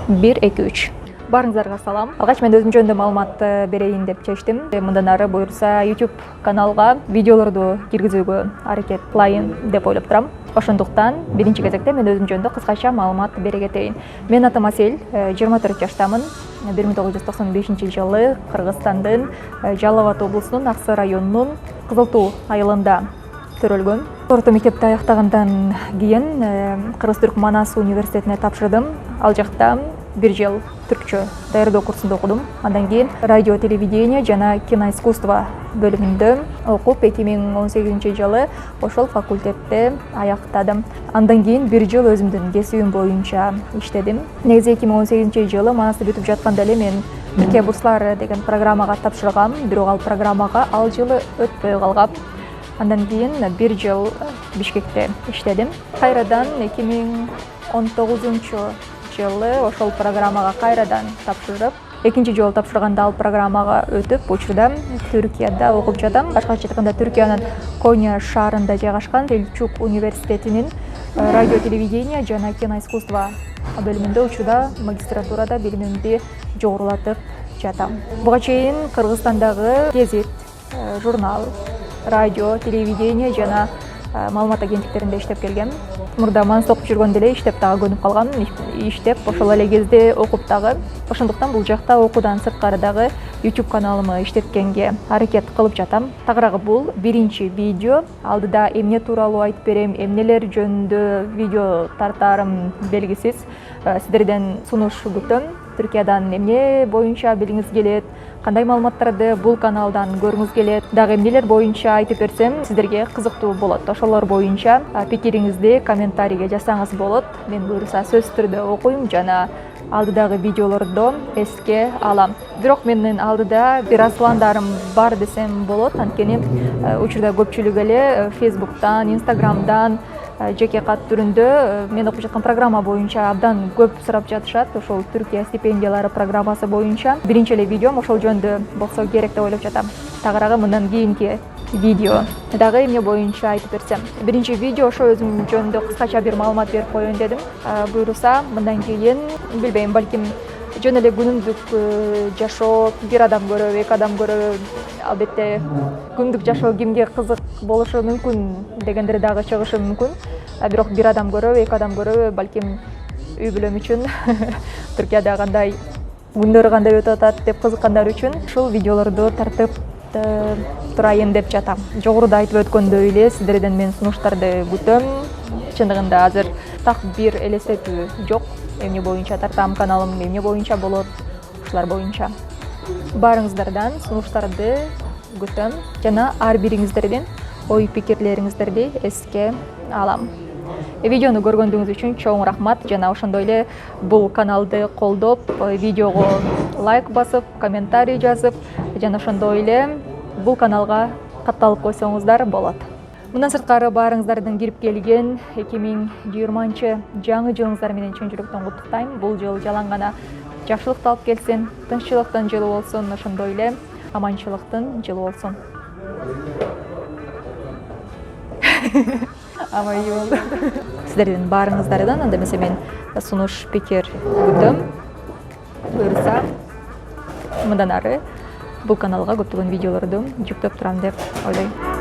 1 2 3. Барыңыздарга салам. Алгач мен өзүм жөнүндө маалымат берейин деп чечтим. Мындан ары буюрса YouTube каналга видеолорду киргизүүгө аракет кылайын деп ойлоп турам. Ошондуктан биринчи кезекте мен өзүм жөнүндө кыскача маалымат бере кетейин. Мен атым Асель, 24 жаштамын. 1995-жылы Кыргызстандын Жалал Абад облусунун Аксы районунун Кызыл Туу айылында төрөлгөм. Орто мектепти аяктагандан кийин Кыргыз-Түрк Манас университетине тапшырдым. Ал жакта 1 жыл түркчө даярдоо курсунда окудум. Андан кийин радио, телевидение жана киноискусство бөлүмүндө окуп 2018-жылы ошол факультетте аяктадым. Андан кийин 1 жыл өзүмдүн кесибим боюнча иштедим. Негизи 2018-жылы Манасты бүтүп жатканда эле мен Түркия бурслары деген программага тапшыргам, бирок ал программага ал жылы өтпөй калгам. Андан кийин 1 жыл Бишкекте иштедим. Кайрадан 2019-жылы ошол программага кайрадан тапшырып, экинчи жолу тапшырганда ал программага өтүп, учурда Түркияда окуп жатам. Башкача айтканда Түркиянын Коnya шаарында жайгашкан Селчук университетинин радио, телевидение жана киноискусство бөлүмүндө учурда магистратурада билимимди жогорулатып жатам. Буга чейин Кыргызстандагы гезит, журнал, радио, телевидение жана маалымат агенттиктеринде иштеп келгем. Мурда Манасты окуп жүргөндө эле иштеп дагы көнүп калгам. Иштеп ошол эле кезде окуп дагы. Ошондуктан бул жакта окуудан сырткары дагы YouTube каналымы иштеткенге аракет кылып жатам. Тагыраагы бул биринчи видео. Алдыда эмне тууралуу айтып берем, эмнелер жөнүндө видео тартаарым белгисиз. Сиздерден сунуш күтөм. Түркиядан эмне боюнча билгиңиз келет, кандай маалыматтарды бул каналдан көрүңүз келет, дагы эмнелер боюнча айтып берсем сиздерге кызыктуу болот. Ошолор боюнча пикириңизди комментарийге жазсаңыз болот. Мен буюрса сөзсүз түрдө окуйм жана алдыдагы видеолорду эске алам. Бирок менин алдыда бир аз пландарым бар десем болот. Анткени учурда көпчүлүк эле Facebook'тан, Instagram'дан жеке кат түрүндө мен окуп жаткан программа боюнча абдан көп сурап жатышат. Ошол Түркия стипендиялары программасы боюнча биринчи эле видеом ошол жөнүндө болсо керек деп ойлоп жатам. Тагыраагы мындан кийинки видео дагы эмне боюнча айтып берсем. Биринчи видео ошо өзүм жөнүндө кыскача бир маалымат берип коеюн дедим. Буюрса мындан кийин билбейм, балким жөн эле күнүмдүк жашоо бир адам көрөбү, эки адам көрөбү, албетте күнүмдүк жашоо кимге кызык болушу мүмкүн дегендер дагы чыгышы мүмкүн. Бирок бир адам көрөбү, эки адам көрөбү, балким үй бүлөм үчүн Түркияда кандай күндөр кандай өтүп атат деп кызыккандар үчүн ушул видеолорду тартып турайын деп жатам. Жогоруда айтып өткөндөй эле сиздерден мен сунуштарды күтөм. Чындыгында азыр так бир элестетүү жок. Эмне боюнча тартам каналым, эмне боюнча болот, ушулар боюнча. Барыңыздардан сунуштарды күтөм жана ар бириңиздердин ой пикирлериңиздерди эске алам. Видеону көргөндүгүңүз үчүн чоң рахмат жана ошондой эле бул каналды колдоп, видеого лайк басып, комментарий жазып жана ошондой эле бул каналга катталып койсоңуздар болот. Мындан сырткары баарыңыздардын кирип келген 2020 жаңы жылыңыздар менен чын жүрөктөн куттуктайм. Бул жыл жалаң гана жакшылыкты алып келсин, тынччылыктын жылы болсун, ошондой эле аманчылыктын жылы болсун. Ама iyi oldu. Сиздердин баарыңыздардан анда эмесе мен сунуш пикир күтөм. Буюрса мындан ары бул каналга көптөгөн видеолорду жүктөп турам деп ойлойм.